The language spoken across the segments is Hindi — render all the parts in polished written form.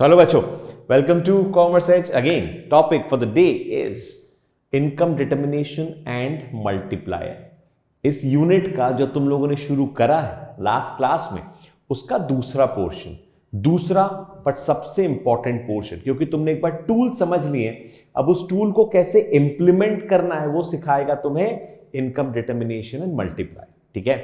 हेलो बच्चों, welcome to commerce age again. Topic for the day is income determination and multiplier. इस यूनिट का जो तुम लोगों ने शुरू करा है लास्ट क्लास में, उसका दूसरा पोर्शन, दूसरा बट सबसे इंपॉर्टेंट पोर्शन, क्योंकि तुमने एक बार टूल समझ लिए, अब उस टूल को कैसे इंप्लीमेंट करना है वो सिखाएगा तुम्हें इनकम डिटर्मिनेशन एंड मल्टीप्लाई। ठीक है,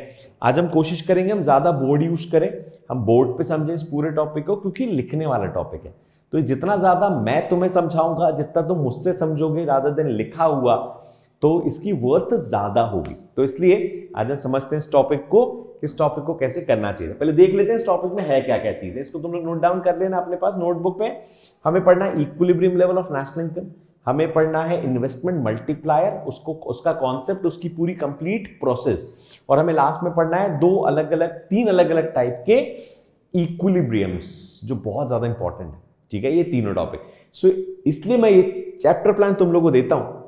आज हम कोशिश करेंगे हम ज्यादा बोर्ड यूज करें, हम बोर्ड पे समझें इस पूरे टॉपिक को, क्योंकि लिखने वाला टॉपिक है। तो जितना ज्यादा मैं तुम्हें समझाऊंगा, जितना तुम मुझसे समझोगे रादर देन लिखा हुआ, तो इसकी वर्थ ज्यादा होगी। तो इसलिए आज हम समझते हैं इस टॉपिक को, इस टॉपिक को कैसे करना चाहिए। पहले देख लेते हैं इस टॉपिक में है क्या क्या चीजें। इसको तुम लोग नोट डाउन कर लेना अपने पास नोटबुक में। हमें पढ़ना है equilibrium level of national income, हमें पढ़ना है इन्वेस्टमेंट मल्टीप्लायर, उसको उसका कॉन्सेप्ट, उसकी पूरी कंप्लीट प्रोसेस, और हमें लास्ट में पढ़ना है तीन अलग अलग टाइप के इक्विलिब्रियम्स, जो बहुत ज्यादा इंपॉर्टेंट है। ठीक है, ये तीनों टॉपिक। सो इसलिए मैं ये चैप्टर प्लान तुम लोगों को देता हूं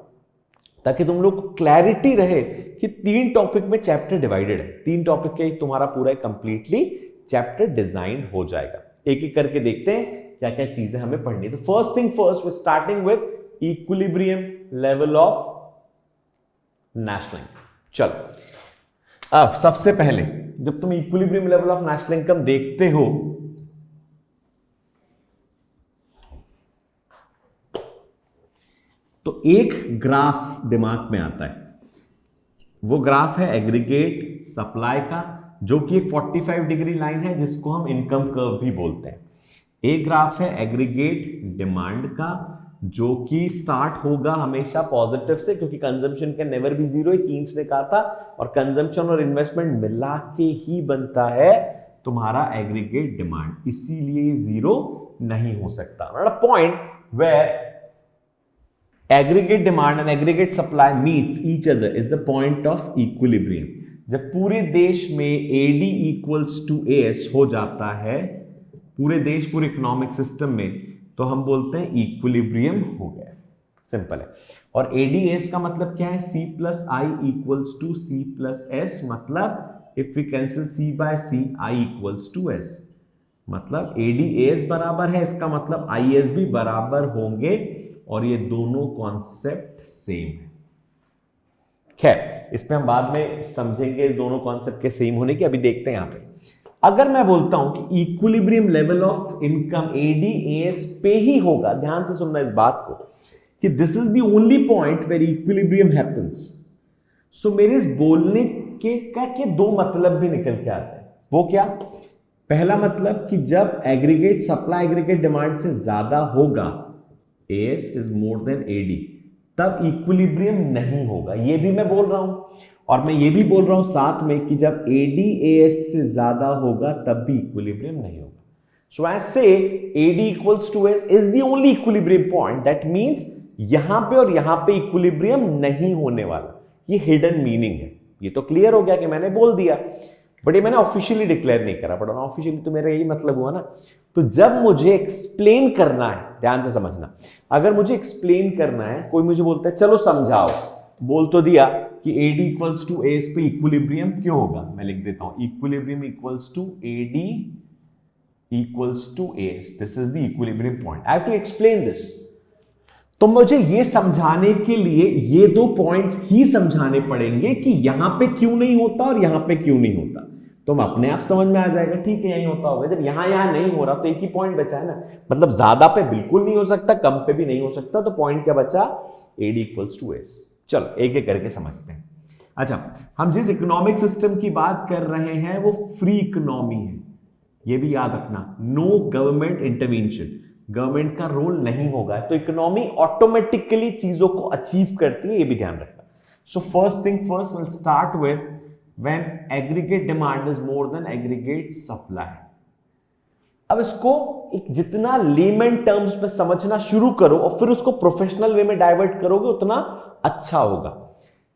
ताकि तुम लोग को क्लैरिटी रहे कि तीन टॉपिक में चैप्टर डिवाइडेड है, तीन टॉपिक के तुम्हारा पूरा कंप्लीटली चैप्टर डिजाइन हो जाएगा। एक एक करके देखते हैं क्या क्या चीजें हमें पढ़नी है। तो first thing first, starting with equilibrium level of national income. चलो, अब सबसे पहले जब तुम equilibrium level of national income देखते हो तो एक ग्राफ दिमाग में आता है। वो ग्राफ है एग्रीगेट सप्लाई का, जो कि एक 45 डिग्री लाइन है, जिसको हम इनकम कर्व भी बोलते हैं। एक ग्राफ है एग्रीगेट डिमांड का, जो कि स्टार्ट होगा हमेशा पॉजिटिव से, क्योंकि consumption can never be zero, Keynes ने कहा था, और कंजम्पशन और इन्वेस्टमेंट मिला के ही बनता है तुम्हारा एग्रीगेट डिमांड, इसीलिए जीरो नहीं हो सकता। Point where aggregate demand and aggregate supply meets each other is the point of equilibrium। जब पूरे देश में AD equals to AS हो जाता है, पूरे देश, पूरे इकोनॉमिक सिस्टम में, तो हम बोलते हैं इक्विलिब्रियम हो गया। सिंपल है। और ADS का मतलब क्या है? C plus I equals to C plus S, मतलब if we cancel C by C, I equals to S, मतलब ADAS बराबर है, इसका मतलब IS भी बराबर होंगे, और ये दोनों कॉन्सेप्ट सेम है। खैर, इस पे हम बाद में समझेंगे दोनों कॉन्सेप्ट के सेम होने की। अभी देखते हैं यहां पे, अगर मैं बोलता हूं कि equilibrium level of income ADAS पे ही होगा, ध्यान से सुनना इस बात को, कि this is the only point where equilibrium happens. So मेरे इस बोलने के दो मतलब भी निकल के आते हैं। वो क्या? पहला मतलब कि जब एग्रीगेट सप्लाई एग्रीगेट डिमांड से ज्यादा होगा, AS is more than AD, तब इक्विलिब्रियम नहीं होगा, ये भी मैं बोल रहा हूं। और मैं ये भी बोल रहा हूं साथ में कि जब AD AS से ज्यादा होगा तब भी इक्विलिब्रियम नहीं होगा। So I say AD equals to S is the only equilibrium point, that means यहां पे और यहां पे इक्विलिब्रियम नहीं होने वाला। ये हिडन मीनिंग है। ये तो क्लियर हो गया कि मैंने बोल दिया, बट ये मैंने ऑफिशियली डिक्लेयर नहीं करा, बट ऑफिशियली तो मेरा यही मतलब हुआ ना। तो जब मुझे एक्सप्लेन करना है, ध्यान से समझना, अगर मुझे एक्सप्लेन करना है, कोई मुझे बोलता है चलो समझाओ, बोल तो दिया कि AD इक्वल्स टू AS पे इक्विलिब्रियम क्यों होगा, मैं लिख देता हूं equilibrium equals to AD equals to AS, this is the equilibrium point, I have to explain this. तो मुझे ये समझाने के लिए ये दो पॉइंट्स ही समझाने पड़ेंगे कि यहां पे क्यों नहीं होता और यहां पे क्यों नहीं होता। तो अपने आप समझ में आ जाएगा, ठीक है यहीं होता होगा। जब यहां नहीं हो रहा तो एक ही पॉइंट बचा है ना, मतलब ज्यादा पे बिल्कुल नहीं हो सकता, कम पे भी नहीं हो सकता, तो पॉइंट क्या बचा? AD equals to AS। चलो एक एक करके समझते हैं। अच्छा, हम जिस इकोनॉमिक सिस्टम की बात कर रहे हैं वो फ्री इकोनॉमी है, ये भी याद रखना। नो गवर्नमेंट इंटरवेंशन, गवर्नमेंट का रोल नहीं होगा, तो इकोनॉमी ऑटोमेटिकली चीजों को अचीव करती है, ये भी ध्यान रखना। So first thing first, will start with when aggregate demand is more than aggregate supply। अब इसको एक जितना लेमन टर्म्स में समझना शुरू करो और फिर उसको प्रोफेशनल वे में डाइवर्ट करोगे उतना अच्छा होगा।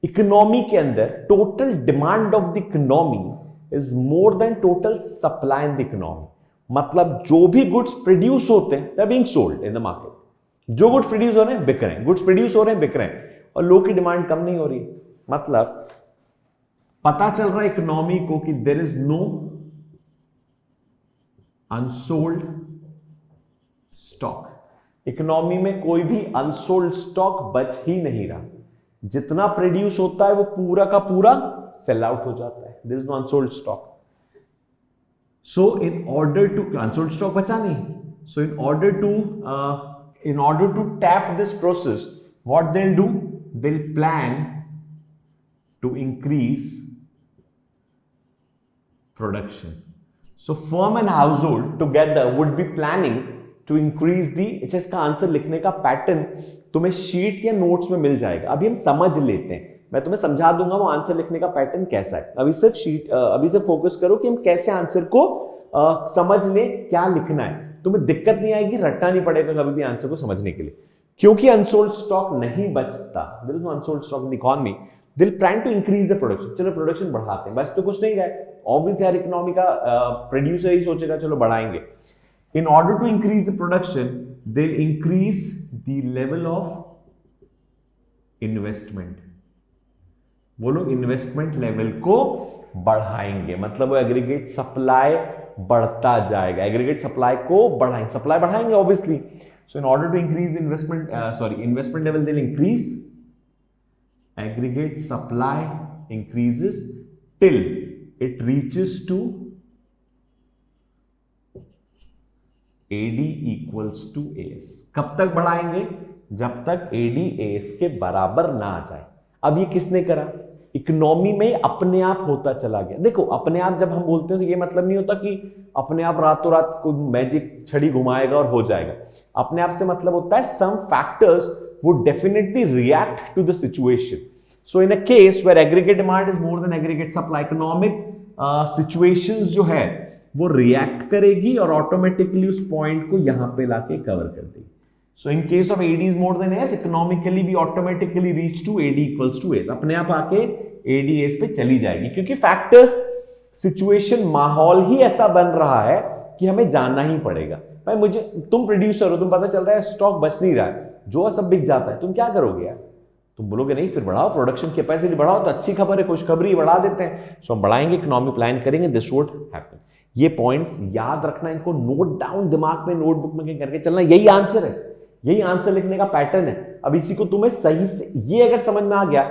इकोनॉमी के अंदर total demand of the economy is more than total supply in the economy, मतलब जो भी गुड्स प्रोड्यूस होते हैं they are being sold in the market. जो गुड्स प्रोड्यूस हो रहे हैं बिक रहे हैं, गुड्स प्रोड्यूस हो रहे हैं बिक रहे हैं, और लोग की डिमांड कम नहीं हो रही। मतलब पता चल रहा है इकोनॉमी को कि there is no unsold stock. Economy में कोई भी अनसोल्ड स्टॉक बच ही नहीं रहा, जितना प्रोड्यूस होता है वो पूरा का पूरा सेल आउट हो जाता है। There is no unsold stock. So in order to, unsold stock बचा नहीं, so in order to tap this process, what they will do, they will plan to increase production. So firm and household together would be planning to increase the, इसका आंसर लिखने का पैटर्न तुम्हें शीट या नोट्स में मिल जाएगा। अभी हम समझ लेते हैं, मैं तुम्हें समझा दूंगा वो आंसर लिखने का पैटर्न कैसा है। अभी सिर्फ फोकस करो कि हम कैसे आंसर को समझ ले, क्या लिखना है। तुम्हें दिक्कत नहीं आएगी, रटना नहीं पड़ेगा कभी भी आंसर को समझने के लिए, क्योंकि अनसोल्ड स्टॉक नहीं बचता। There is no unsold stock in economy. They will plan to increase the production. चलो प्रोडक्शन बढ़ाते हैं, बस तो कुछ नहीं रहा। ऑब्वियसली हर इकोनॉमी का प्रोड्यूसर ही सोचेगा चलो बढ़ाएंगे। In order to increase the production they will increase the level of investment. वो लोग इन्वेस्टमेंट लेवल को बढ़ाएंगे, मतलब वो एग्रीगेट सप्लाई बढ़ता जाएगा। एग्रीगेट सप्लाई को बढ़ाएंगे, सप्लाई बढ़ाएंगे obviously. So in order to increase investment level they will increase aggregate supply increases till it reaches to AD equals to AS। कब तक बढ़ाएंगे? जब तक AD AS के बराबर ना आ जाए। अब ये किसने करा? इकोनॉमी में अपने आप होता चला गया। देखो अपने आप जब हम बोलते हैं तो ये मतलब नहीं होता कि अपने आप रातों रात कोई मैजिक छड़ी घुमाएगा और हो जाएगा। अपने आप से मतलब होता है some factors would definitely react to the situation. So in a case where aggregate demand is more than aggregate supply, economic situations जो है वो react करेगी और automatically उस point को यहाँ पे लाके cover कर देगी। So in case of AD is more than AS, economically भी automatically reach to AD equals to AS। अपने आप आके AD AS पे चली जाएगी, क्योंकि factors, situation, माहौल ही ऐसा बन रहा है कि हमें जानना ही पड़ेगा। भाई मुझे, तुम प्रोड्यूसर हो, तुम पता चल रहा है स्टॉक बच नहीं रहा है, जो सब बिक जाता है, तुम क्या करोगे यार? तुम बोलोगे नहीं फिर बढ़ाओ, प्रोडक्शन कैपेसिटी बढ़ाओ, तो अच्छी खबर है, खुशखबरी बढ़ा देते हैं। सो हम बढ़ाएंगे, इकोनॉमी प्लान करेंगे, दिस वुड हैपन। ये पॉइंट्स याद रखना, इनको नोट डाउन दिमाग में, नोटबुक में करके चलना। यही आंसर है, यही आंसर लिखने का पैटर्न है। अब इसी को तुम्हें सही से ये अगर समझ में आ गया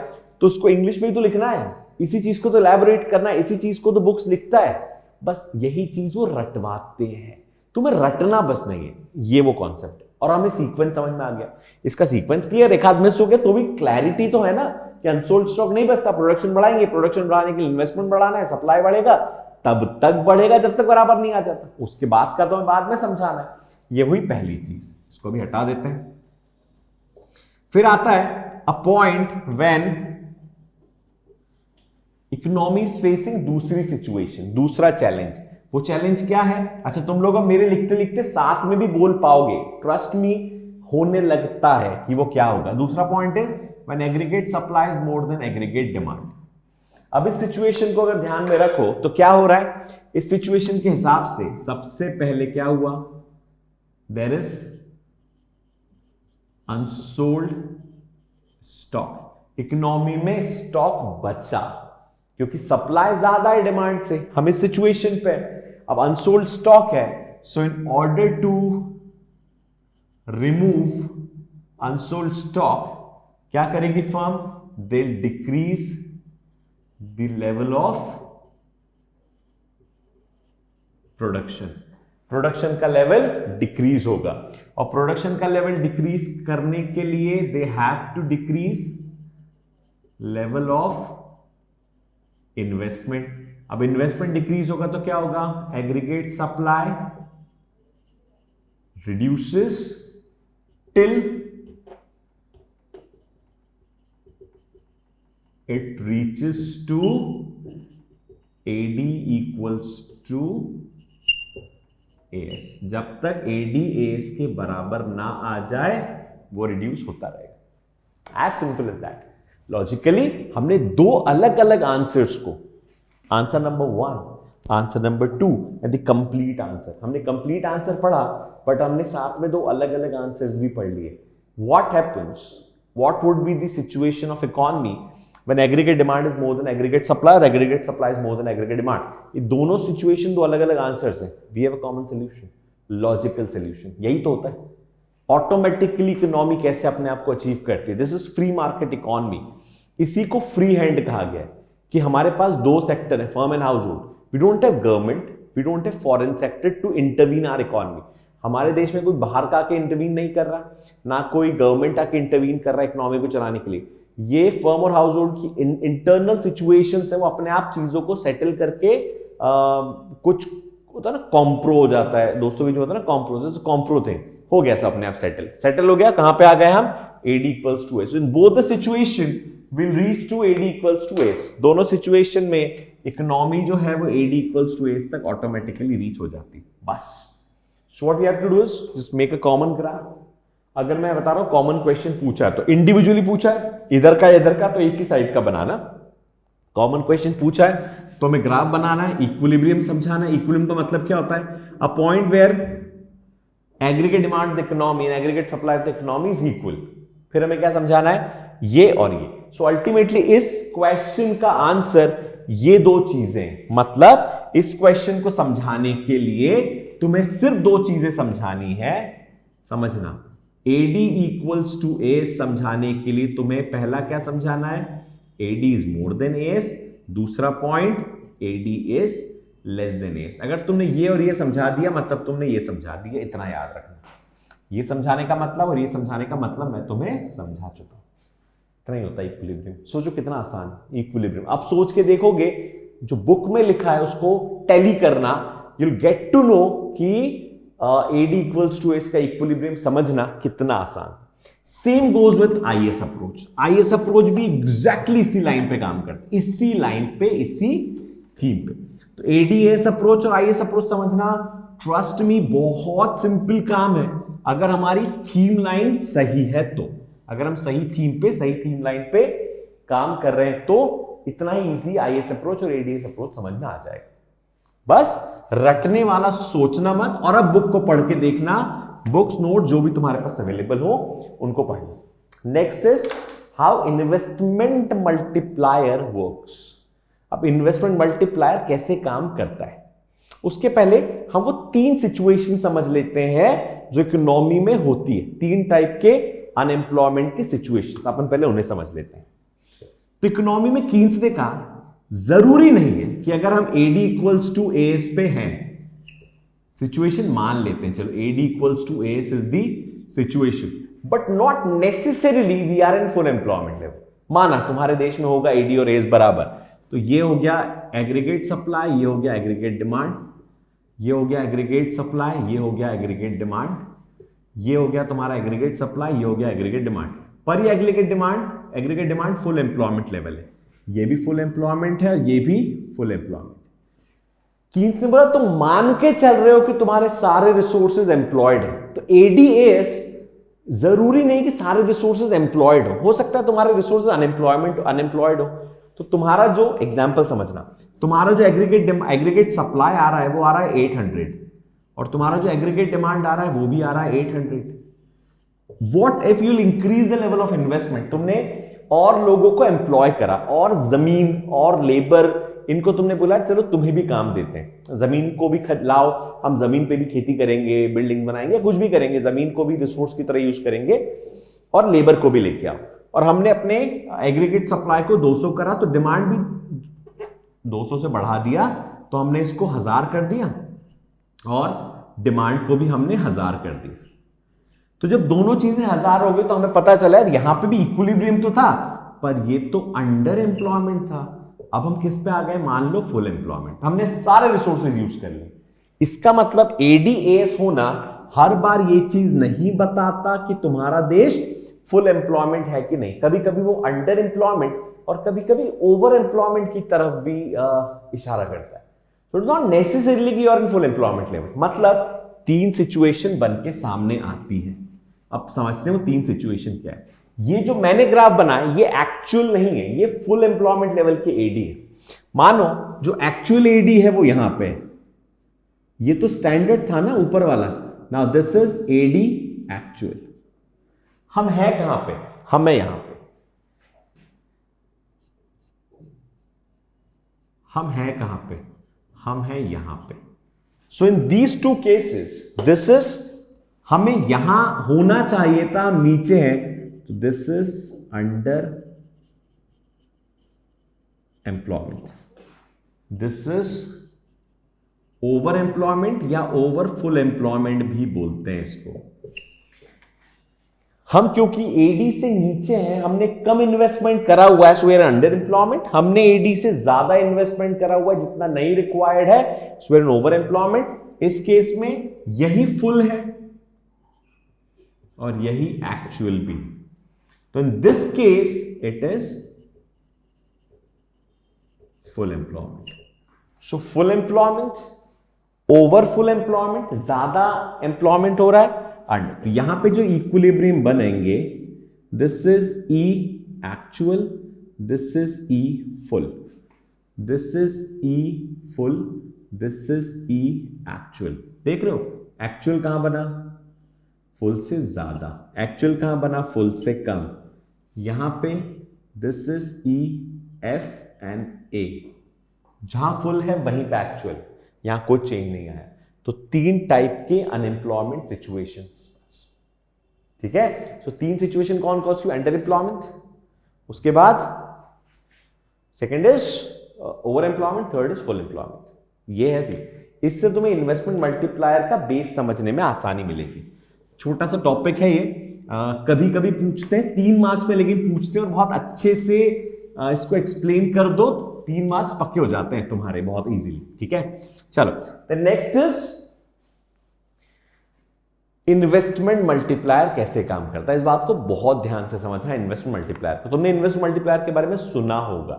तो उसको इंग्लिश में ही तो लिखना है, इसी चीज को तो एलैबोरेट करना है, इसी चीज को तो बुक्स लिखता है। बस यही चीज वो रटवाते हैं, तुम्हें रटना बस नहीं है। ये वो कॉन्सेप्ट है। और हमें सीक्वेंस समझ में आ गया, इसका सीक्वेंस क्लियर। एक आध मिस हो गया तो भी क्लैरिटी तो है ना कि अनसोल्ड स्टॉक नहीं बचता, प्रोडक्शन बढ़ाएंगे, प्रोडक्शन बढ़ाने के लिए इन्वेस्टमेंट बढ़ाना है, सप्लाई बढ़ेगा, तब तक बढ़ेगा जब तक बराबर नहीं आ जाता। उसके बाद का तो बाद में समझाना है। ये हुई पहली चीज, इसको भी हटा देते हैं। फिर आता है a point when economy is facing दूसरी सिचुएशन, दूसरा चैलेंज। वो चैलेंज क्या है? अच्छा तुम लोग अब मेरे लिखते लिखते साथ में भी बोल पाओगे, ट्रस्ट मी, होने लगता है कि वो क्या होगा। दूसरा point is when aggregate supply is more than aggregate demand. अब इस सिचुएशन को अगर ध्यान में रखो तो क्या हो रहा है इस सिचुएशन के हिसाब से? सबसे पहले क्या हुआ? There is unsold stock. Economy में स्टॉक बचा क्योंकि सप्लाई ज्यादा है डिमांड से। हम इस सिचुएशन पे, अब अनसोल्ड स्टॉक है, so in order to remove unsold stock क्या करेगी firm? They will decrease the level of production. Production का लेवल डिक्रीज होगा, और प्रोडक्शन का लेवल डिक्रीज करने के लिए they have to decrease level of investment. अब इन्वेस्टमेंट डिक्रीज होगा तो क्या होगा? Aggregate supply reduces till it reaches to AD equals to S. जब तक एडी एस के बराबर ना आ जाए वो रिड्यूस होता रहेगा। As simple as that. Logically हमने दो अलग अलग आंसर्स को, answer number 1, answer number 2 and the complete answer, हमने कंप्लीट आंसर पढ़ा, बट हमने साथ में दो अलग अलग आंसर्स भी पढ़ लिए। What happens, what would be the situation of economy when aggregate demand is more than aggregate supply और aggregate supply is more than aggregate demand. ये दोनों सिचुएशन दो अलग अलग आंसर्स हैं। We have a common solution. Logical solution, यही तो होता है। ऑटोमेटिकली इकोनॉमी कैसे अपने आप को अचीव करती है, this is free market economy. इसी को फ्री हैंड कहा गया है कि हमारे पास दो सेक्टर है, firm and household. We don't have government, we don't have foreign sector to intervene our economy. हमारे देश में कोई बाहर का आके इंटरवीन नहीं कर रहा, ना कोई गवर्नमेंट आके इंटरवीन कर रहा है इकोनॉमी को चलाने के लिए। ये फर्म और हाउस होल्ड की इंटरनल सिचुएशंस है, वो अपने आप चीजों को सेटल करके कुछ होता है ना, कॉम्प्रो हो जाता है दोस्तों, भी जो होता है ना कॉम्प्रो, जैसे कॉम्प्रो थे, हो गया सब अपने आप सेटल हो गया। कहां पे आ गए हम, AD equals to S. In both the situation will reach to AD equals to S. दोनों सिचुएशन में इकोनॉमी जो है वो AD इक्वल्स टू एस तक ऑटोमेटिकली रीच हो जाती है। बस so what you have to do is just make a common graph. अगर मैं बता रहा हूं कॉमन क्वेश्चन पूछा है तो इंडिविजुअली पूछा है, इधर का तो एक ही साइड का बनाना। कॉमन क्वेश्चन पूछा है तो हमें ग्राफ बनाना है, इक्विलिब्रियम समझाना है। इक्विलिब्रियम का मतलब क्या होता है, a point where aggregate demand the economy and aggregate supply the economy is equal. फिर हमें क्या समझाना है, ये और ये। सो अल्टीमेटली इस क्वेश्चन का आंसर ये दो चीजें, मतलब इस क्वेश्चन को समझाने के लिए तुम्हें सिर्फ दो चीजें समझानी है। समझना, AD इक्वल्स टू एस समझाने के लिए तुम्हें पहला क्या समझाना है, AD is more than S. दूसरा point, AD is less than S. अगर तुमने ये और ये समझा दिया मतलब तुमने ये समझा दिया, इतना याद रखना। ये समझाने का मतलब और ये समझाने का मतलब मैं तुम्हें समझा चुका हूं। इतना ही होता है इक्विलिब्रियम। सोचो कितना आसान इक्विलिब्रियम। आप सोच के देखोगे जो बुक में लिखा है उसको टैली करना, you will get to know कि AD इक्वल्स टू एस का इक्विलिब्रियम समझना कितना आसान। Same goes with IS approach. IS approach भी एग्जैक्टली इसी लाइन पे काम करता है, इसी लाइन पे, इसी थीम पे। तो ADS अप्रोच और IS अप्रोच समझना, ट्रस्ट मी, बहुत सिंपल काम है अगर हमारी थीम लाइन सही है तो। अगर हम सही थीम लाइन पे काम कर रहे हैं तो इतना ही इजी IS अप्रोच और ADS अप्रोच समझना आ जाएगा। बस रटने वाला सोचना मत, और अब बुक को पढ़ के देखना, बुक्स नोट जो भी तुम्हारे पास अवेलेबल हो उनको पढ़ना। Next is how investment multiplier works. अब इन्वेस्टमेंट मल्टीप्लायर कैसे काम करता है, उसके पहले हम वो तीन सिचुएशन समझ लेते हैं जो इकोनॉमी में होती है। तीन टाइप के अनएम्प्लॉयमेंट की सिचुएशन, अपन पहले उन्हें समझ लेते हैं। तो इकोनॉमी में कीन्स ने कहा जरूरी नहीं है कि अगर हम AD इक्वल्स टू एस पे हैं, सिचुएशन मान लेते हैं, चलो AD equals to S is the situation, but not necessarily we are in full employment level. माना तुम्हारे देश में होगा AD और एस बराबर, तो ये हो गया एग्रीगेट सप्लाई, ये हो गया एग्रीगेट डिमांड, ये हो गया एग्रीगेट सप्लाई, ये हो गया एग्रीगेट डिमांड, ये हो गया तुम्हारा एग्रीगेट सप्लाई, ये हो गया एग्रीगेट डिमांड। पर ये aggregate demand full employment level है, ये भी फुल एम्प्लॉयमेंट है, ये भी फुल एम्प्लॉयमेंट। कीन्स ने बोला तुम मान के चल रहे हो कि तुम्हारे सारे रिसोर्सेज एम्प्लॉयड है, तो ADS जरूरी नहीं कि सारे रिसोर्सेज एम्प्लॉयड हो सकता है तुम्हारे रिसोर्सेज अनएम्प्लॉयड हो। तो तुम्हारा जो एग्जांपल समझना, तुम्हारा जो एग्रीगेट सप्लाई आ रहा है वो आ रहा है 800, और तुम्हारा जो एग्रीगेट डिमांड आ रहा है वो भी आ रहा है 800। What if you increase the level of investment, तुमने और लोगों को एम्प्लॉय करा, और जमीन और लेबर इनको तुमने बोला चलो तुम्हें भी काम देते हैं, जमीन को भी लाओ, हम जमीन पे भी खेती करेंगे, बिल्डिंग बनाएंगे, कुछ भी करेंगे, जमीन को भी रिसोर्स की तरह यूज करेंगे और लेबर को भी लेके आओ। और हमने अपने एग्रीगेट सप्लाई को 200 करा तो डिमांड भी 200 से बढ़ा दिया, तो हमने इसको 1000 कर दिया और डिमांड को भी हमने 1000 कर दिया। तो जब दोनों चीजें 1000 हो गई तो हमें पता चला यार यहां पे भी इक्विलिब्रियम तो था, पर ये तो अंडर एम्प्लॉयमेंट था। अब हम किस पे आ गए, मान लो फुल एम्प्लॉयमेंट, हमने सारे रिसोर्सेज यूज कर लिए। इसका मतलब ADS होना हर बार ये चीज नहीं बताता कि तुम्हारा देश फुल एम्प्लॉयमेंट है कि नहीं। कभी कभी वो अंडर एम्प्लॉयमेंट और कभी कभी ओवर एम्प्लॉयमेंट की तरफ भी इशारा करता है। तो इट्स नॉट नेसेसरीली कि you are in full employment level. मतलब तीन सिचुएशन बन के सामने आती है। अब समझते हैं वो तीन सिचुएशन क्या है। ये जो मैंने ग्राफ बनाया ये एक्चुअल नहीं है, ये फुल एम्प्लॉयमेंट लेवल के AD है। मानो जो एक्चुअल AD है वो यहां पे है, ये तो स्टैंडर्ड था ना ऊपर वाला। Now this is AD actual. हम है कहां पे, हम है यहां पे, हम है कहां पे, हम है यहां पे। So in these two cases this is, हमें यहां होना चाहिए था, नीचे है, तो this is under employment, this is over employment या ओवर फुल एम्प्लॉयमेंट भी बोलते हैं इसको। हम क्योंकि एडी से नीचे हैं, हमने कम इन्वेस्टमेंट करा हुआ है, so we are under employment. हमने एडी से ज्यादा इन्वेस्टमेंट करा हुआ है जितना नहीं रिक्वायर्ड है, so we are over employment. इस केस में यही फुल है और यही एक्चुअल भी, तो in this case it is full employment. So full employment, over full employment, ज्यादा एम्प्लॉयमेंट हो रहा है, अंडर। तो यहां पे जो इक्विलिब्रियम बनेंगे, this is E actual, this is E full, this is E full, this is E actual. देख रहे हो एक्चुअल कहां बना, फुल से ज्यादा, एक्चुअल कहां बना, फुल से कम। यहां पे this is E F and A, जहां फुल है वहीं पे एक्चुअल, यहां कोई चेंज नहीं आया। तो तीन टाइप के अनएम्प्लॉयमेंट सिचुएशंस, ठीक है। तो तीन सिचुएशन कौन कौन सी, अंडर एम्प्लॉयमेंट, उसके बाद second is over employment, third is full employment. ये है थी, इससे तुम्हें इन्वेस्टमेंट मल्टीप्लायर का बेस समझने में आसानी मिलेगी। छोटा सा टॉपिक है ये, कभी कभी पूछते हैं 3 मार्क्स में, लेकिन पूछते हैं और बहुत अच्छे से इसको एक्सप्लेन कर दो, 3 मार्क्स पक्के हो जाते हैं तुम्हारे बहुत इजीली, ठीक है। चलो, the next is investment multiplier कैसे काम करता है। इस बात को बहुत ध्यान से समझना है, इन्वेस्टमेंट मल्टीप्लायर को। तुमने इन्वेस्टमेंट मल्टीप्लायर के बारे में सुना होगा,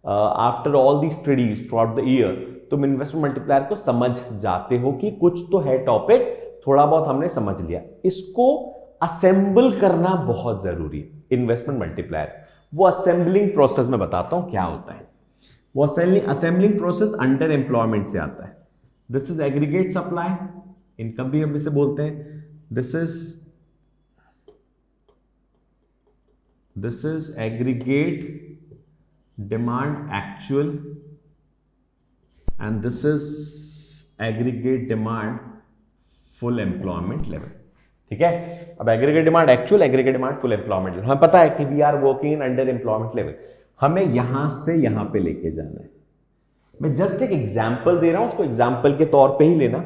after all the studies through out the year तुम इन्वेस्टमेंट मल्टीप्लायर को समझ जाते हो कि कुछ तो है टॉपिक, थोड़ा बहुत हमने समझ लिया। इसको असेंबल करना बहुत जरूरी है, इन्वेस्टमेंट मल्टीप्लायर। वो असेंबलिंग प्रोसेस में बताता हूं क्या होता है। वो असेंबलिंग प्रोसेस अंडर एम्प्लॉयमेंट से आता है। This is aggregate supply, income भी हम इसे बोलते हैं। This is aggregate demand actual and this is aggregate demand full employment level, ठीक है। अब aggregate demand actual, aggregate demand full employment level, हमें पता है कि we are working in under employment level, हमें यहां से यहां पे लेके जाना है। मैं जस्ट एक एग्जांपल दे रहा हूं, उसको एग्जांपल के तौर पे ही लेना।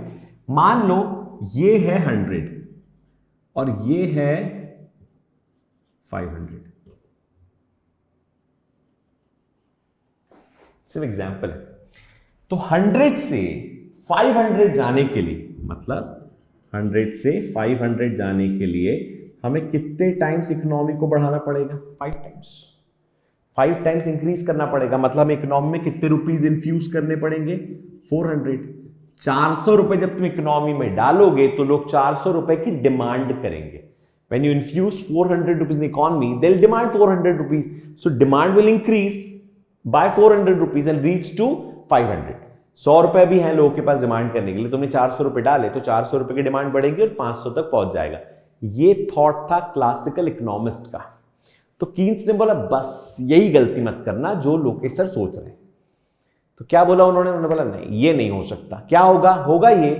मान लो ये है 100 और ये है 500, सिर्फ एग्जांपल है। तो 100 से 500 जाने के लिए, मतलब 100 से 500 जाने के लिए हमें कितने टाइम्स इकोनॉमी को बढ़ाना पड़ेगा, 5 टाइम्स। 5 टाइम्स इंक्रीज करना पड़ेगा, मतलब हमें इकोनॉमी में कितने रुपीज इन्फ्यूज करने पड़ेंगे, 400। 400 रुपए जब तुम इकोनॉमी में डालोगे तो लोग 400 रुपए की डिमांड करेंगे। When you infuse 400 rupees in the economy, they'll demand 400 rupees. So demand will increase by 400 rupees and reach to 500. 100 रुपए भी हैं लोगों के पास डिमांड करने के लिए, तुमने 400 रुपए डाले तो 400 रुपए की डिमांड बढ़ेगी और 500 तक पहुंच जाएगा। ये थॉट था क्लासिकल इकोनॉमिस्ट का। तो कीन्स ने बोला बस यही गलती मत करना जो लोकेश सर सोच रहे हैं। तो क्या बोला उन्होंने बोला नहीं, ये नहीं हो सकता। क्या होगा, होगा ये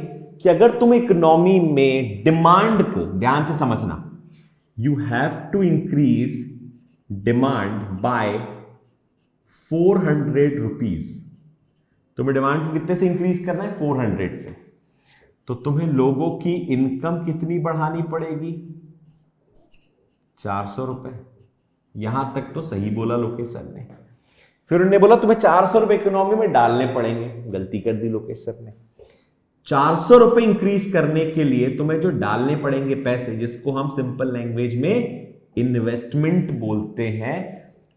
कि अगर तुम इकोनॉमी में डिमांड को, ध्यान से समझना, you have to increase demand by 400 rupees। तुम्हें डिमांड को कितने से इंक्रीज करना है, 400 से। तो तुम्हें लोगों की इनकम कितनी बढ़ानी पड़ेगी, 400 रुपए। यहां तक तो सही बोला लोकेश सर ने। फिर उन्होंने बोला तुम्हें 400 रुपए इकोनॉमी में डालने पड़ेंगे, गलती कर दी लोकेश सर ने। 400 रुपए इंक्रीज करने के लिए तुम्हें जो डालने पड़ेंगे पैसे, जिसको हम सिंपल लैंग्वेज में इन्वेस्टमेंट बोलते हैं,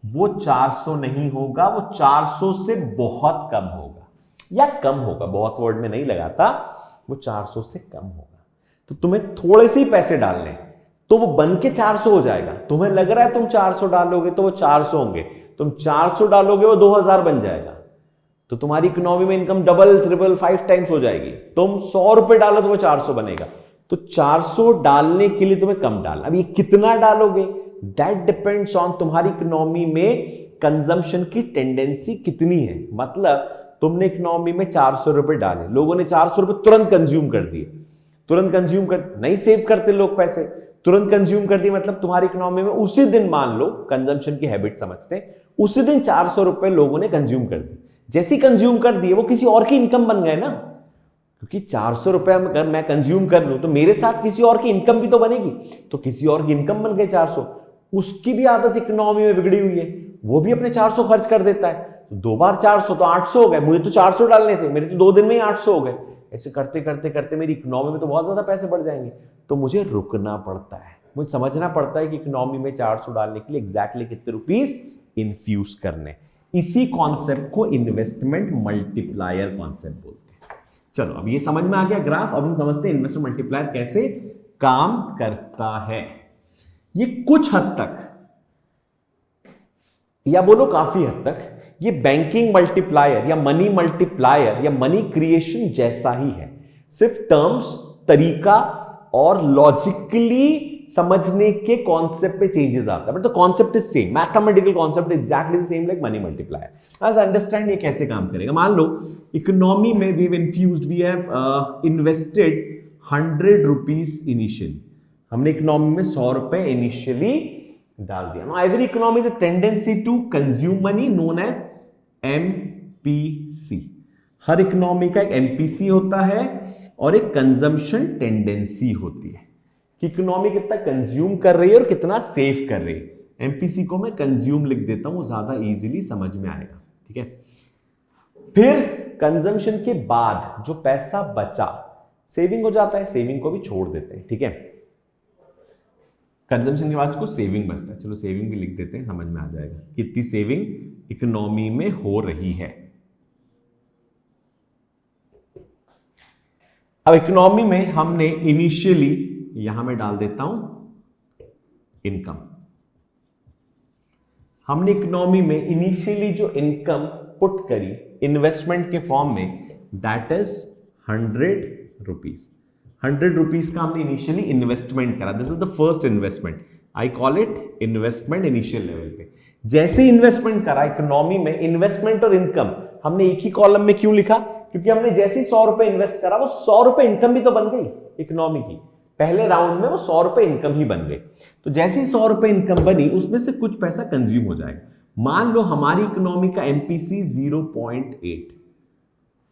वो 400 नहीं होगा, वो 400 से बहुत कम होगा, या कम होगा, बहुत वर्ड में नहीं लगाता, वो 400 से कम होगा। तो तुम्हें थोड़े से ही पैसे डालने, तो वो बन के 400 हो जाएगा। तुम्हें लग रहा है तुम 400 डालोगे तो वो 400 होंगे, तुम 400 डालोगे वो 2000 बन जाएगा। तो तुम्हारी इकोनॉमी में इनकम डबल, ट्रिपल, 5 टाइम्स हो जाएगी। तुम 100 रुपए डालो तो वो 400 बनेगा। तो 400 डालने के लिए तुम्हें कम डालना। अब ये कितना डालोगे, दैट डिपेंड्स ऑन तुम्हारी इकोनॉमी में कंजम्पशन की टेंडेंसी कितनी है। मतलब तुमने इकोनॉमी में 400 रुपए डाले, लोगों ने 400 रुपए तुरंत कंज्यूम कर दिए, तुरंत कंज्यूम कर, नहीं सेव करते लोग पैसे, तुरंत कंज्यूम कर दिए, मतलब तुम्हारी इकोनॉमी में उसी दिन, मान लो कंजम्पशन की हैबिट समझते हैं, उसी दिन 400 रुपए लोगों ने कंज्यूम कर दिए। जैसे ही कंज्यूम कर दिए वो किसी और की इनकम बन गए ना, क्योंकि 400 रुपए अगर मैं कंज्यूम कर लूं तो मेरे साथ किसी और की इनकम भी तो बनेगी, तो किसी और की इनकम बन गई 400, उसकी भी आदत इकोनॉमी में बिगड़ी हुई है, वो भी अपने 400 खर्च कर देता है, तो 2 बार 400 तो 800 हो गए, मुझे तो 400 डालने थे, मेरे तो 2 दिन में ही 800 हो गए। ऐसे करते करते करते मेरी इकोनॉमी में तो बहुत ज्यादा पैसे बढ़ जाएंगे, तो मुझे रुकना पड़ता है, मुझे समझना पड़ता है कि इकोनॉमी में 400 डालने के लिए एग्जैक्टली कितने रुपीस इन्फ्यूज करने। इसी कॉन्सेप्ट को इन्वेस्टमेंट मल्टीप्लायर कॉन्सेप्ट बोलते हैं। चलो अब ये समझ में आ गया ग्राफ, अब हम समझते हैं इन्वेस्टमेंट मल्टीप्लायर कैसे काम करता है। ये कुछ हद तक, या बोलो काफी हद तक, ये बैंकिंग मल्टीप्लायर या मनी मल्टीप्लायर या मनी क्रिएशन जैसा ही है, सिर्फ टर्म्स, तरीका और लॉजिकली समझने के कॉन्सेप्ट पे चेंजेस आता है, but the concept is same, mathematical concept exactly the same like money multiplier. आज अंडरस्टैंड ये कैसे काम करेगा। मान लो इकोनॉमी में we have infused, we have invested 100 rupees initially, हमने इकोनॉमी में 100 रुपए इनिशियली डाल दिया। Now every economy is a tendency to consume money known as MPC। Her economy का एक MPC होता है और एक कंजम्पशन टेंडेंसी होती है कि इकोनॉमी कितना कंज्यूम कर रही है और कितना सेव कर रही है। MPC को मैं कंज्यूम लिख देता हूं, ज्यादा इजीली समझ में आएगा, ठीक है। फिर कंजम्पशन के बाद जो पैसा बचा सेविंग हो जाता है, सेविंग को भी छोड़ देते हैं, ठीक है। कंजम्पशन के बाद को सेविंग बचता है, चलो सेविंग भी लिख देते हैं, समझ में आ जाएगा कितनी सेविंग इकोनॉमी में हो रही है। अब इकोनॉमी में हमने इनिशियली, यहां मैं डाल देता हूं इनकम, हमने इकोनॉमी में इनिशियली जो इनकम पुट करी इन्वेस्टमेंट के फॉर्म में, दैट इज 100 रुपीज। 100 रुपीज का हमने इनिशियली इन्वेस्टमेंट करा, this is the first investment, I call it investment initial level पे। जैसे इन्वेस्टमेंट करा इकोनॉमी में, इन्वेस्टमेंट और इनकम हमने एक ही कॉलम में क्यों लिखा, क्योंकि हमने जैसे ही 100 रुपए इन्वेस्ट करा वो 100 रुपए इनकम भी तो बन गई इकोनॉमी की, पहले राउंड में वो 100 रुपए इनकम ही बन गई। तो जैसे ही 100 रुपए इनकम बनी उसमें से कुछ पैसा कंज्यूम हो जाएगा। मान लो हमारी इकोनॉमी का MPC 0.8,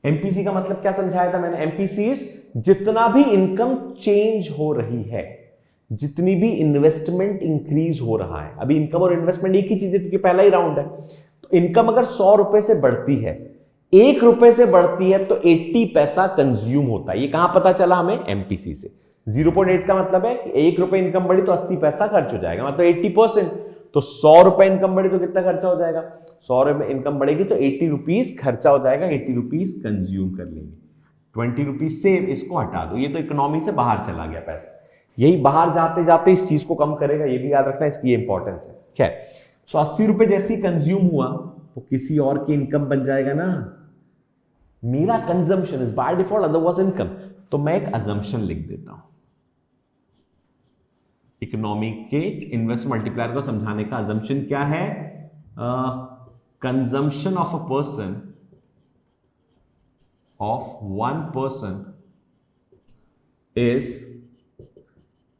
MPC का मतलब क्या समझाया था मैंने, MPC जितना भी इनकम चेंज हो रही है, जितनी भी इन्वेस्टमेंट इंक्रीज हो रहा है, अभी इनकम और इन्वेस्टमेंट एक ही चीज है क्योंकि पहला ही राउंड है, तो इनकम अगर 100 रुपए से बढ़ती है, 1 रुपए से बढ़ती है तो 80 पैसा कंज्यूम होता है। ये कहां पता चला हमें, MPC से। 0.8 का मतलब है कि 1 रुपए इनकम बढ़ी तो 80 पैसा खर्च हो जाएगा, मतलब 80%। तो 100 रुपए इनकम बढ़ी तो कितना खर्चा हो जाएगा, 100 रुपए इनकम बढ़ेगी तो 80 रुपीज खर्चा हो जाएगा, 80 रुपीज कंज्यूम कर लेंगे, 20 रुपीज सेव, इसको हटा दो, ये तो इकोनॉमी से बाहर चला गया पैसा, यही बाहर जाते जाते इस चीज को कम करेगा, ये भी याद रखना, इसकी इंपॉर्टेंस है। खैर, सो 80 रुपए जैसे ही कंज्यूम हुआ तो किसी और की इनकम बन जाएगा ना, मेरा consumption is by default otherwise income, तो मैं एक अजम्पशन लिख देता हूं। इकोनॉमी के इन्वेस्टमेंट मल्टीप्लायर को समझाने का अजम्पशन क्या है, consumption of a person, of one person is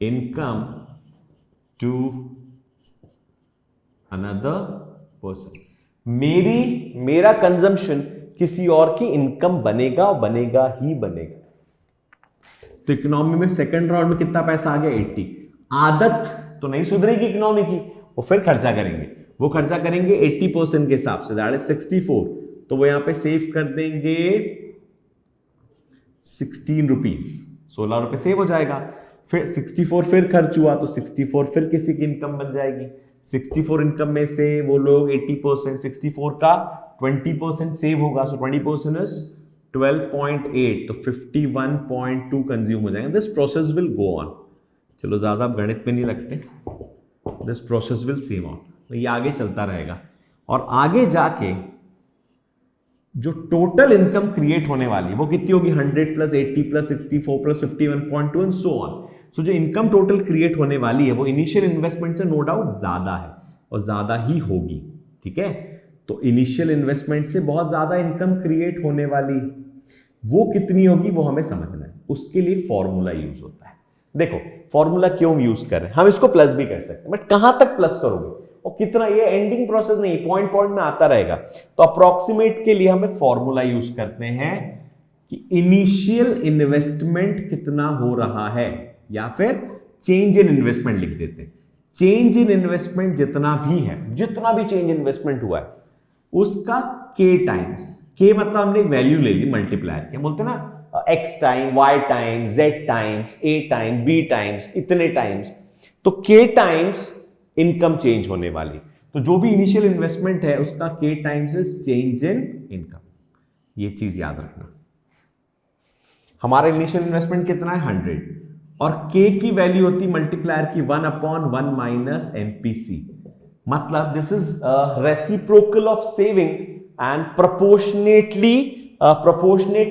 income to another person. मेरा कंजम्पशन किसी और की इनकम बनेगा, बनेगा ही बनेगा। तो इकोनॉमी में सेकंड राउंड में कितना पैसा आ गया, 80। आदत तो नहीं सुधरेगी इकोनॉमी की, वो फिर खर्चा करेंगे, वो खर्चा करेंगे 80% के हिसाब से, दैट इज 64। तो वो यहां पे सेव कर देंगे 16 रुपीज, 16 रुपए सेव हो जाएगा। फिर 64 फिर खर्च हुआ तो 64 फिर किसी की इनकम बन जाएगी। 64 इनकम में से वो लोग 80%, 64 का 20% सेव होगा, सो 20% इज 12.8, तो 51.2 कंज्यूम हो जाएगा। This process will go on, चलो ज्यादा गणित में नहीं लगते, this process will save on, तो ये आगे चलता रहेगा और आगे जाके जो टोटल इनकम क्रिएट होने वाली है वो कितनी होगी, 100 plus 80 plus 64 plus 51.2 and so on. So जो इनकम टोटल क्रिएट होने वाली है वो इनिशियल इन्वेस्टमेंट से नो डाउट ज्यादा है और ज्यादा ही होगी, ठीक है। तो इनिशियल इन्वेस्टमेंट से बहुत ज्यादा इनकम क्रिएट होने वाली, वो कितनी होगी वो हमें समझना है। उसके लिए फॉर्मूला यूज होता है। देखो फॉर्मूला क्यों यूज कर रहे हैं, हम इसको प्लस भी कर सकते हैं, बट कहां तक प्लस करोगे और कितना, ये एंडिंग प्रोसेस नहीं, पॉइंट पॉइंट में आता रहेगा। तो अप्रोक्सीमेट के लिए हम एक फॉर्मूला यूज करते हैं कि इनिशियल इन्वेस्टमेंट कितना हो रहा है, या फिर चेंज इन इन्वेस्टमेंट लिख देते हैं। चेंज इन इन्वेस्टमेंट जितना भी है, जितना भी चेंज इन्वेस्टमेंट हुआ है उसका के टाइम्स, के मतलब हमने एक वैल्यू ले ली मल्टीप्लायर, क्या बोलते हैं ना, X time, Y time, Z times, A time, B times, इतने टाइम्स, तो के टाइम्स इनकम चेंज होने वाली। तो जो भी इनिशियल इन्वेस्टमेंट है उसका के times is change in income. ये चीज याद रखना। हमारा इनिशियल इन्वेस्टमेंट कितना है 100, और के की वैल्यू होती मल्टीप्लायर की 1/1 माइनस एमपीसी, मतलब this is reciprocal of saving and proportionate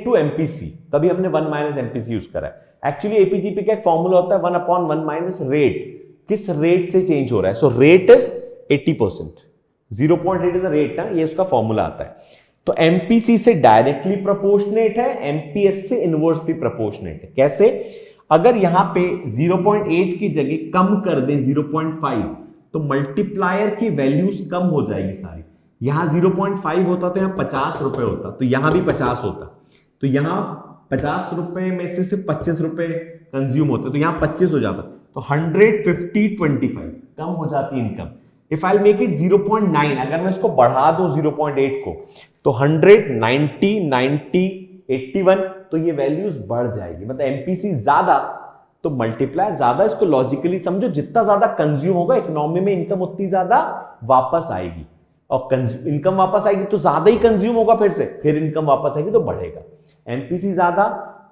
to MPC, तभी हमने 1 माइनस एमपीसी यूज करा है। एक्चुअली एपीजीपी का एक फॉर्मूला होता है 1/1 माइनस रेट, किस रेट से चेंज हो रहा है। So rate is 80%, 0.8 is the rate ना, ये उसका फॉर्मूला आता है। तो एमपीसी से डायरेक्टली प्रोपोर्शनेट है, एमपीएस से इनवर्सली प्रोपोर्शनेट है। कैसे, अगर यहां पे 0.8 की जगह कम कर दें 0.5, तो मल्टीप्लायर की वैल्यूज कम हो जाएगी सारी। यहां 0.5 होता तो यहां 50 रुपए होता, तो यहां भी 50 होता, तो यहां 50 रुपए में से सिर्फ 25 रुपए कंज्यूम होते, तो यहां 25 हो जाता, तो 100, 50, 25 कम हो जाती income. If I make it 0.9, अगर मैं इसको बढ़ा दूं 0.8 को, तो 100, 90, 90, 81, तो ये वैल्यूज बढ़ जाएगी। मतलब एमपीसी ज्यादा तो मल्टीप्लायर ज्यादा। इसको लॉजिकली समझो, जितना ज्यादा कंज्यूम होगा इकोनॉमी में, इनकम उतनी ज्यादा वापस आएगी, और इनकम वापस आएगी तो ज्यादा ही कंज्यूम होगा, फिर इनकम वापस आएगी तो बढ़ेगा। एमपीसी ज्यादा,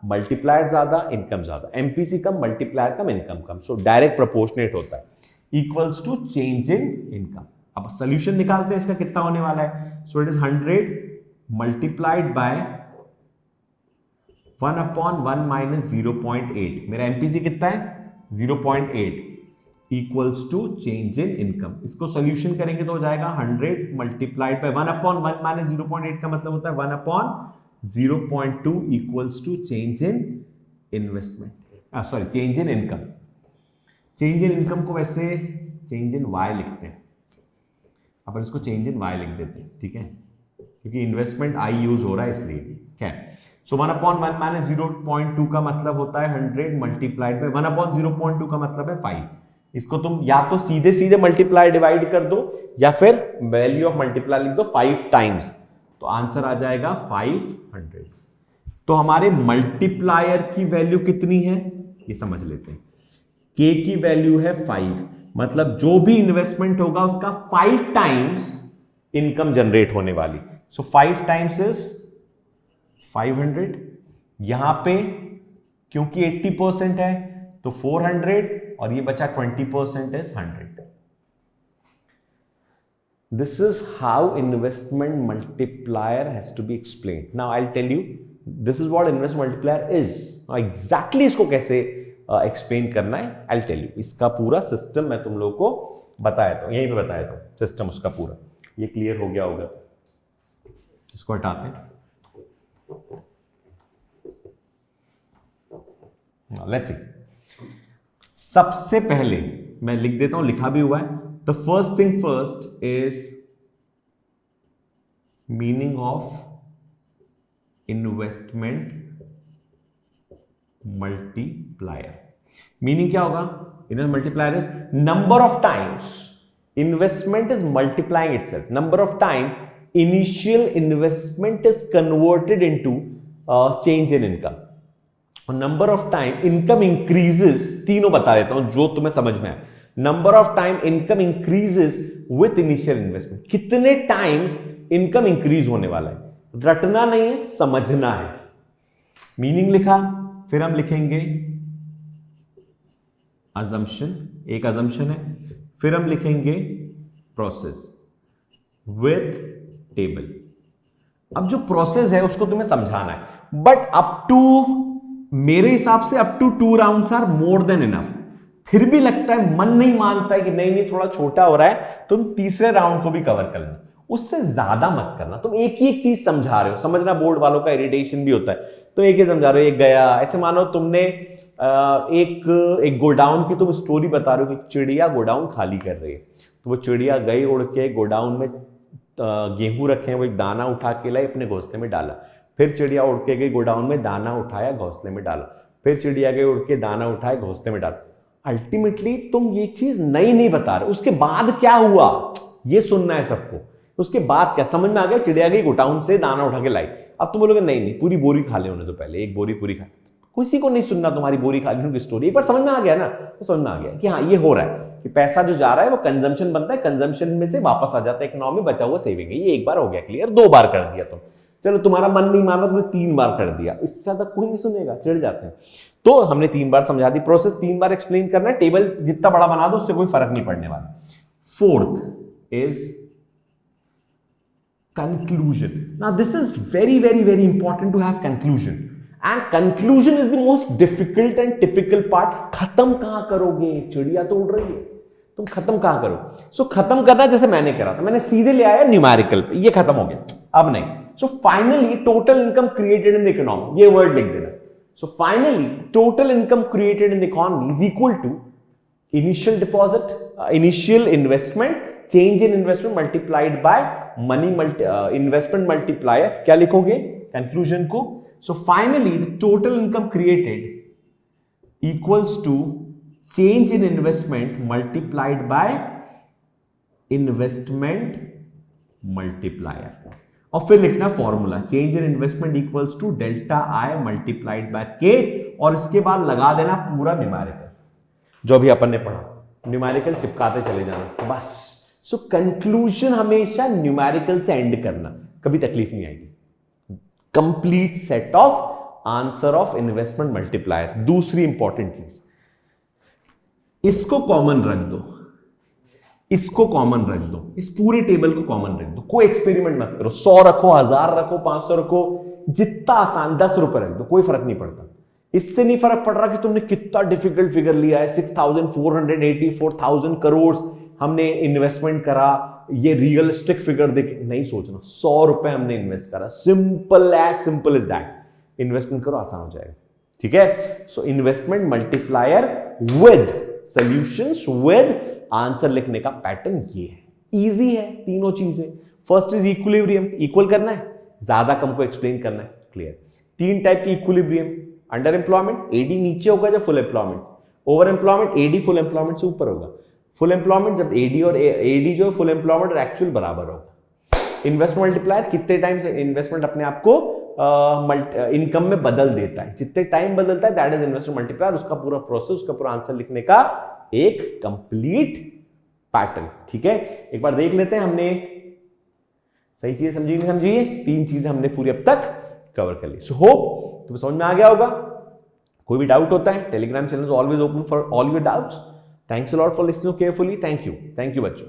मल्टीप्लायर ज्यादा, इनकम ज्यादा। एमपीसी कम, मल्टीप्लायर कम, इनकम कम। सो डायरेक्ट प्रोपोर्शनेट होता है, equals to change in income. अब सोल्यूशन निकालते हैं इसका कितना होने वाला है। So it is 100 multiplied by 1/1 minus 0.8, मेरा एमपीसी कितना है 0.8, equals to change in income. इसको सोल्यूशन करेंगे तो हो जाएगा 100 मल्टीप्लाइड बाय 1/1 माइनस 0.8 का मतलब होता है 1/0.2 equals to change in investment, sorry change in income. चेंज इन इनकम को वैसे चेंज इन वाई लिखते हैं, अपन इसको चेंज इन वाई लिख देते हैं, ठीक है, क्योंकि इन्वेस्टमेंट आई यूज हो रहा है इसलिए। क्या है, सो 1/1 माइनस 0.2 का मतलब होता है 100 मल्टीप्लाइड बाय 1/0.2 का मतलब है 5। इसको तुम या तो सीधे सीधे मल्टीप्लाई डिवाइड कर दो, या फिर वैल्यू ऑफ मल्टीप्लाई लिख दो 5 टाइम्स, तो आंसर आ जाएगा 500। तो हमारे मल्टीप्लायर की वैल्यू कितनी है ये समझ लेते हैं। के की वैल्यू है 5, मतलब जो भी इन्वेस्टमेंट होगा उसका 5 टाइम्स इनकम जनरेट होने वाली। सो 5 टाइम्स इज 500। यहां पे क्योंकि 80% है तो 400, और ये बचा 20% is 100। This is how investment multiplier has to be explain. Now I will tell you this is what investment multiplier is. Exactly इसको कैसे एक्सप्लेन करना है आई विल टेल यू। इसका पूरा सिस्टम मैं तुम लोगों को बताया था, यहीं पे बताया था सिस्टम उसका पूरा। ये क्लियर हो गया होगा, इसको हटाते हैं। लेट्स सी, सबसे पहले मैं लिख देता हूं, लिखा भी हुआ है। The first thing first is meaning of investment multiplier. Meaning क्या होगा, investment multiplier is number of times investment is multiplying itself, number of time initial investment is converted into change in income, और number of time income increases. तीनों बता देता हूं जो तुम्हें समझ में आए। Number of time income increases with initial investment, कितने टाइम्स इनकम इंक्रीज होने वाला है, रटना नहीं है, समझना है। मीनिंग लिखा, फिर हम लिखेंगे अजम्पशन, एक अजम्पशन है, फिर हम लिखेंगे प्रोसेस विथ टेबल। अब जो प्रोसेस है उसको तुम्हें समझाना है, बट अप टू, मेरे हिसाब से up to 2 rounds are more than enough. फिर भी लगता है, मन नहीं मानता है कि नहीं नहीं थोड़ा छोटा हो रहा है, तुम तीसरे राउंड को भी कवर कर लेना। उससे ज्यादा मत करना। तुम एक ही एक चीज समझा रहे हो, समझना बोर्ड वालों का इरिटेशन भी होता है, तो एक ही समझा रहे हो, एक गया। ऐसे मानो तुमने एक गोडाउन की तुम स्टोरी बता रहे हो कि चिड़िया गोडाउन खाली कर रही है, तो वो चिड़िया गई उड़ के गोडाउन में गेहूं रखे हैं, वो एक दाना उठा के लाई अपने घोंसले में डाला, फिर चिड़िया उड़ के गई गोडाउन में दाना उठाया घोंसले में डाला, फिर चिड़िया गई उड़ के दाना उठाया घोंसले में डाला। अल्टीमेटली तुम ये चीज नई नहीं बता रहे, उसके बाद क्या हुआ ये सुनना है सबको। उसके बाद क्या समझ में आ गया, चिड़िया गई गोडाउन से दाना उठा के लाई, अब तुम बोलोगे नहीं नहीं पूरी बोरी खा ले होने तो पहले, एक बोरी पूरी खा, किसी को नहीं सुनना तुम्हारी बोरी खाने की स्टोरी। एक बार समझ में आ गया ना, तो समझ में आ गया कि हाँ ये हो रहा है कि पैसा जो जा रहा है वो कंजम्पशन बनता है, कंजम्पशन में से वापस आ जाता है इकोनॉमी, बचा हुआ सेविंग है। ये एक बार हो गया क्लियर, 2 बार कर दिया तुम, चलो तुम्हारा मन नहीं माना तुमने 3 बार कर दिया, इससे ज्यादा कोई नहीं सुनेगा, चिढ़ जाते हैं। तो हमने 3 बार समझा दी, प्रोसेस 3 बार एक्सप्लेन करना है, टेबल जितना बड़ा बना दो उससे कोई फर्क नहीं पड़ने वाला। Fourth is conclusion. Now this is very important to have conclusion, and conclusion is the most difficult and typical part. खत्म कहां करोगे, चिड़िया तो उड़ रही है, तुम खत्म कहां करो। सो खत्म करना जैसे मैंने करा था, मैंने सीधे ले आया न्यूमेरिकल पे, ये खत्म हो गया, अब नहीं। So finally total income created in the economy, ये वर्ड लिख देना। So finally total income created in the economy is equal to initial deposit, initial investment, change in investment multiplied by money investment multiplier. क्या लिखोगे कंक्लूजन को? So finally the total income created equals to change in investment multiplied by investment multiplier, और फिर लिखना formula change in investment equals to delta I multiplied by के, और इसके बाद लगा देना पूरा न्यूमेरिकल जो भी अपन ने पढ़ा, न्यूमेरिकल चिपकाते चले जाना बस। सो कंक्लूजन हमेशा न्यूमेरिकल से एंड करना, कभी तकलीफ नहीं आएगी। Complete set of answer of investment multiplier. दूसरी इंपॉर्टेंट चीज, इसको कॉमन रख दो, इसको कॉमन रख दो, इस पूरे टेबल को कॉमन रख दो, कोई एक्सपेरिमेंट मत करो, 100 रखो, 1000 रखो, 500 रखो, जितना आसान, 10 रुपए रख दो, कोई फर्क नहीं पड़ता। इससे नहीं फर्क पड़ रहा कि तुमने कितना डिफिकल्ट फिगर लिया है, 6484,000 करोड़ हमने इन्वेस्टमेंट करा, ये रियलिस्टिक फिगर देख नहीं सोचना, 100 रुपए हमने इन्वेस्ट करा, सिंपल एज दैट, इन्वेस्टमेंट करो आसान हो जाएगा, ठीक है। So investment multiplier with solutions with answer लिखने का पैटर्न ये है, इजी है तीनों चीजें। फर्स्ट इज इक्विलिब्रियम, इक्वल करना है, ज्यादा कम को एक्सप्लेन करना है, क्लियर। 3 टाइप की इक्विलिब्रियम, अंडर एम्प्लॉयमेंट एडी नीचे होगा जब full employment, over employment AD full employment से ऊपर होगा, फुल एम्प्लॉयमेंट जब एडी और एडी जो फुल एम्प्लॉयमेंट और एक्चुअल बराबर होगा। इन्वेस्टमेंट मल्टीप्लायर कितने टाइम से इन्वेस्टमेंट अपने आप को इनकम में बदल देता है, जितने टाइम बदलता है दैट इज इन्वेस्टमेंट मल्टीप्लायर। उसका पूरा प्रोसेस, उसका पूरा आंसर लिखने का एक कंप्लीट पैटर्न, ठीक है। एक बार देख लेते हैं हमने सही चीजें समझी नहीं समझी, 3 चीजें हमने पूरी अब तक कवर कर ली। सो होप तुम्हें समझ में आ गया होगा। कोई भी डाउट होता है, Telegram channel is always open for all your doubts. Thanks a lot for listening carefully. Thank you. Thank you, बच्चों।